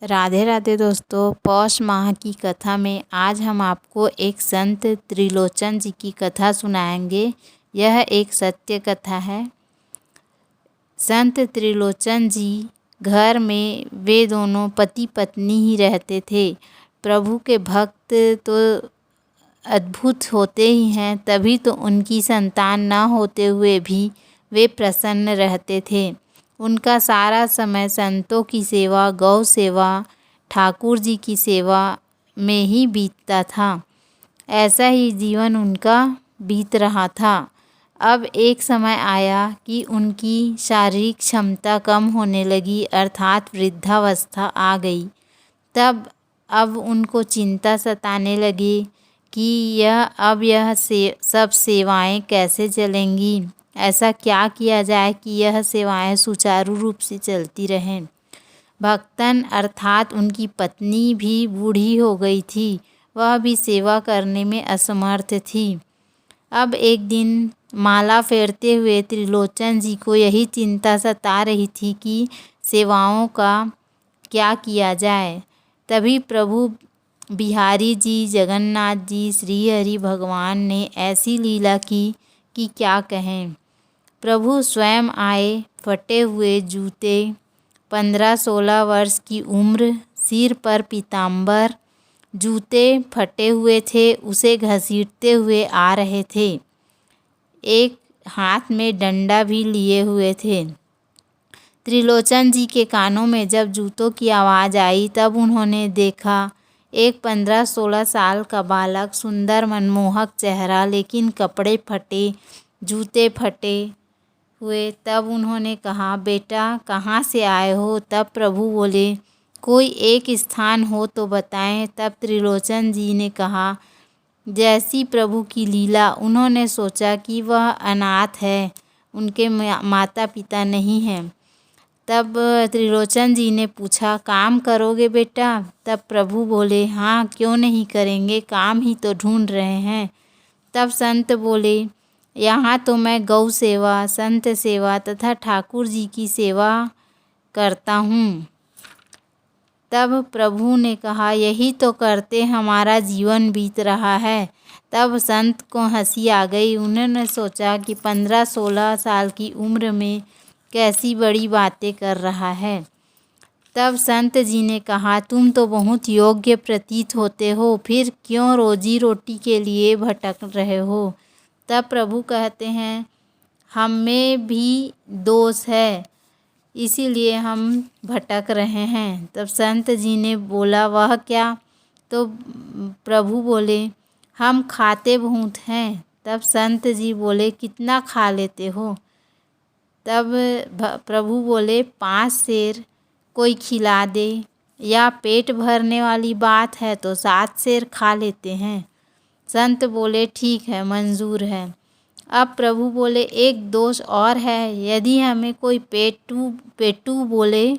राधे राधे दोस्तों, पौष माह की कथा में आज हम आपको एक संत त्रिलोचन जी की कथा सुनाएंगे। यह एक सत्य कथा है। संत त्रिलोचन जी घर में वे दोनों पति पत्नी ही रहते थे। प्रभु के भक्त तो अद्भुत होते ही हैं, तभी तो उनकी संतान न होते हुए भी वे प्रसन्न रहते थे। उनका सारा समय संतों की सेवा, गौ सेवा, ठाकुर जी की सेवा में ही बीतता था। ऐसा ही जीवन उनका बीत रहा था। अब एक समय आया कि उनकी शारीरिक क्षमता कम होने लगी, अर्थात वृद्धावस्था आ गई। तब अब उनको चिंता सताने लगी कि यह सब सेवाएं कैसे चलेंगी। ऐसा क्या किया जाए कि यह सेवाएं सुचारू रूप से चलती रहें। भक्तन अर्थात उनकी पत्नी भी बूढ़ी हो गई थी, वह भी सेवा करने में असमर्थ थी। अब एक दिन माला फेरते हुए त्रिलोचन जी को यही चिंता सता रही थी कि सेवाओं का क्या किया जाए। तभी प्रभु बिहारी जी, जगन्नाथ जी, श्री हरि भगवान ने ऐसी लीला की कि क्या कहें। प्रभु स्वयं आए, फटे हुए जूते, 15-16 वर्ष की उम्र, सिर पर पीताम्बर, जूते फटे हुए थे, उसे घसीटते हुए आ रहे थे। एक हाथ में डंडा भी लिए हुए थे। त्रिलोचन जी के कानों में जब जूतों की आवाज़ आई, तब उन्होंने देखा एक 15-16 साल का बालक, सुंदर मनमोहक चेहरा, लेकिन कपड़े फटे, जूते फटे हुए। तब उन्होंने कहा, बेटा कहाँ से आए हो? तब प्रभु बोले, कोई एक स्थान हो तो बताएं। तब त्रिलोचन जी ने कहा, जैसी प्रभु की लीला। उन्होंने सोचा कि वह अनाथ है, उनके माता पिता नहीं हैं। तब त्रिलोचन जी ने पूछा, काम करोगे बेटा? तब प्रभु बोले, हाँ क्यों नहीं करेंगे, काम ही तो ढूंढ रहे हैं। तब संत बोले, यहाँ तो मैं गौ सेवा, संत सेवा तथा ठाकुर जी की सेवा करता हूँ। तब प्रभु ने कहा, यही तो करते हमारा जीवन बीत रहा है। तब संत को हंसी आ गई। उन्होंने सोचा कि 15-16 साल की उम्र में कैसी बड़ी बातें कर रहा है। तब संत जी ने कहा, तुम तो बहुत योग्य प्रतीत होते हो, फिर क्यों रोजी रोटी के लिए भटक रहे हो? तब प्रभु कहते हैं, हम में भी दोष है, इसीलिए हम भटक रहे हैं। तब संत जी ने बोला, वह क्या? तो प्रभु बोले, हम खाते बहुत हैं। तब संत जी बोले, कितना खा लेते हो? तब प्रभु बोले, 5 सेर कोई खिला दे, या पेट भरने वाली बात है तो 7 सेर खा लेते हैं। संत बोले, ठीक है, मंजूर है। अब प्रभु बोले, एक दोष और है, यदि हमें कोई पेटू बोले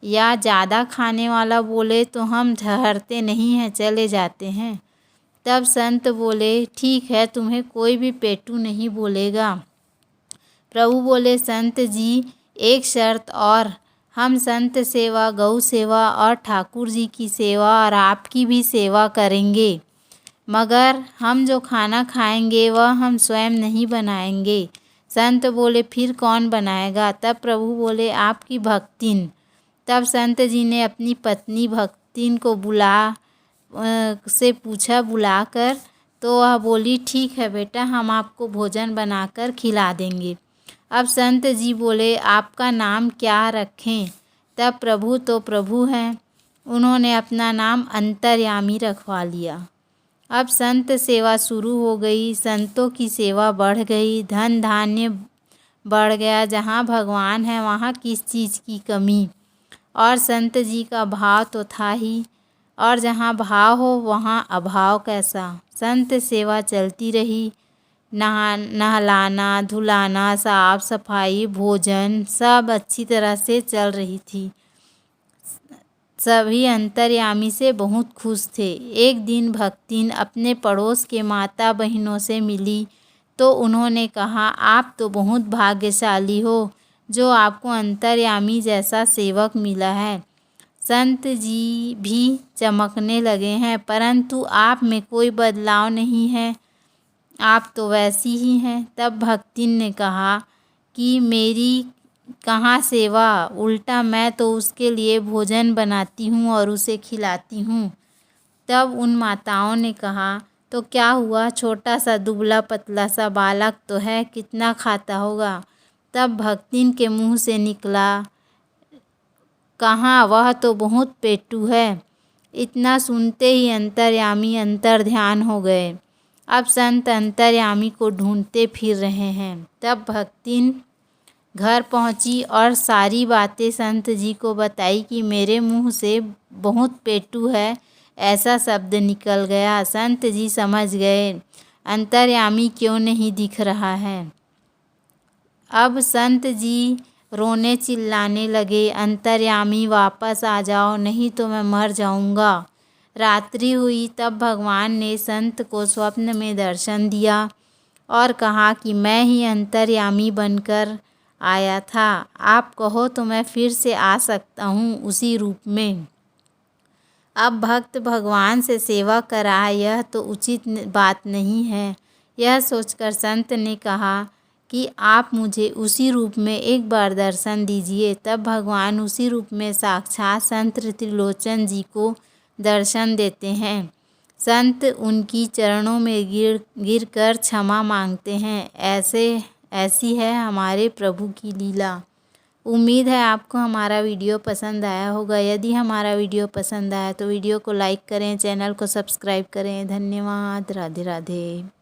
या ज़्यादा खाने वाला बोले तो हम ठहरते नहीं हैं, चले जाते हैं। तब संत बोले, ठीक है, तुम्हें कोई भी पेटू नहीं बोलेगा। प्रभु बोले, संत जी एक शर्त और, हम संत सेवा, गौ सेवा और ठाकुर जी की सेवा और आपकी भी सेवा करेंगे, मगर हम जो खाना खाएंगे वह हम स्वयं नहीं बनाएंगे। संत बोले, फिर कौन बनाएगा? तब प्रभु बोले, आपकी भक्तिन। तब संत जी ने अपनी पत्नी भक्तिन को बुलाकर तो वह बोली, ठीक है बेटा, हम आपको भोजन बनाकर खिला देंगे। अब संत जी बोले, आपका नाम क्या रखें? तब प्रभु तो प्रभु हैं, उन्होंने अपना नाम अंतर्यामी रखवा लिया। अब संत सेवा शुरू हो गई, संतों की सेवा बढ़ गई, धन धान्य बढ़ गया। जहाँ भगवान है वहाँ किस चीज़ की कमी, और संत जी का भाव तो था ही, और जहाँ भाव हो वहाँ अभाव कैसा। संत सेवा चलती रही, नहलाना धुलाना, साफ सफाई, भोजन सब अच्छी तरह से चल रही थी। सभी अंतर्यामी से बहुत खुश थे। एक दिन भक्तिन अपने पड़ोस के माता बहनों से मिली तो उन्होंने कहा, आप तो बहुत भाग्यशाली हो जो आपको अंतर्यामी जैसा सेवक मिला है। संत जी भी चमकने लगे हैं, परंतु आप में कोई बदलाव नहीं है, आप तो वैसी ही हैं। तब भक्तिन ने कहा कि मेरी कहाँ सेवा, उल्टा मैं तो उसके लिए भोजन बनाती हूँ और उसे खिलाती हूँ। तब उन माताओं ने कहा, तो क्या हुआ, छोटा सा दुबला पतला सा बालक तो है, कितना खाता होगा। तब भक्तिन के मुंह से निकला, कहाँ, वह तो बहुत पेटू है। इतना सुनते ही अंतर्यामी अंतर्ध्यान हो गए। अब संत अंतर्यामी को ढूंढते फिर रहे हैं। तब भक्तिन घर पहुंची और सारी बातें संत जी को बताई कि मेरे मुंह से बहुत पेटू है ऐसा शब्द निकल गया। संत जी समझ गए अंतर्यामी क्यों नहीं दिख रहा है। अब संत जी रोने चिल्लाने लगे, अंतर्यामी वापस आ जाओ, नहीं तो मैं मर जाऊंगा। रात्रि हुई तब भगवान ने संत को स्वप्न में दर्शन दिया और कहा कि मैं ही अंतर्यामी बनकर आया था, आप कहो तो मैं फिर से आ सकता हूँ उसी रूप में। अब भक्त भगवान से सेवा कराए यह तो उचित बात नहीं है। यह सोचकर संत ने कहा कि आप मुझे उसी रूप में एक बार दर्शन दीजिए। तब भगवान उसी रूप में साक्षात संत त्रिलोचन जी को दर्शन देते हैं। संत उनकी चरणों में गिर कर क्षमा मांगते हैं। ऐसी है हमारे प्रभु की लीला। उम्मीद है आपको हमारा वीडियो पसंद आया होगा। यदि हमारा वीडियो पसंद आया तो वीडियो को लाइक करें, चैनल को सब्सक्राइब करें। धन्यवाद। राधे राधे।